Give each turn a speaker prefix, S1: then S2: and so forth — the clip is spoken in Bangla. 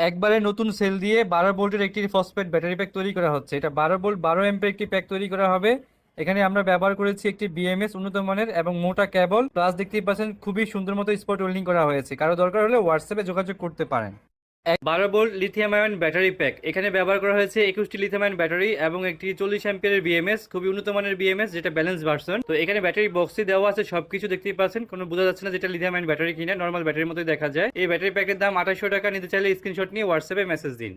S1: একবারে নতুন সেল দিয়ে 12 ভোল্টের একটি ফসফেট ব্যাটারি প্যাক তৈরি করা হচ্ছে। এটা 12 ভোল্ট 12 এম্পের একটি প্যাক তৈরি করা হবে। এখানে আমরা ব্যবহার করেছি একটি বিএমএস উন্নত মানের এবং মোটা কেবল, প্লাস দেখতেই পাচ্ছেন খুবই সুন্দর মতো স্পট ওয়েল্ডিং করা হয়েছে। কারো দরকার হলে হোয়াটসঅ্যাপে যোগাযোগ করতে পারেন। 12 volt lithium ion battery pack, এখানে ব্যবহার করা হয়েছে 21টি লিথিয়াম আয়ন ব্যাটারি এবং একটি 40 অ্যাম্পিয়ারের বিএমএস, খুবই উন্নত মানের বিএমএস, যেটা ব্যালেন্স ভার্সন। তো এখানে ব্যাটারি বক্সে দেওয়া আছে সবকিছু দেখতেই পাচ্ছেন, কোনো বোঝা যাচ্ছে না যেটা লিথিয়াম আয়ন ব্যাটারি কিনা, নর্মাল ব্যাটারির মতোই দেখা যায়। এই ব্যাটারি প্যাকের দাম 2800 টাকা। নিতে চাইলে স্ক্রিনশট নিয়ে হোয়াটসঅ্যাপে মেসেজ দিন।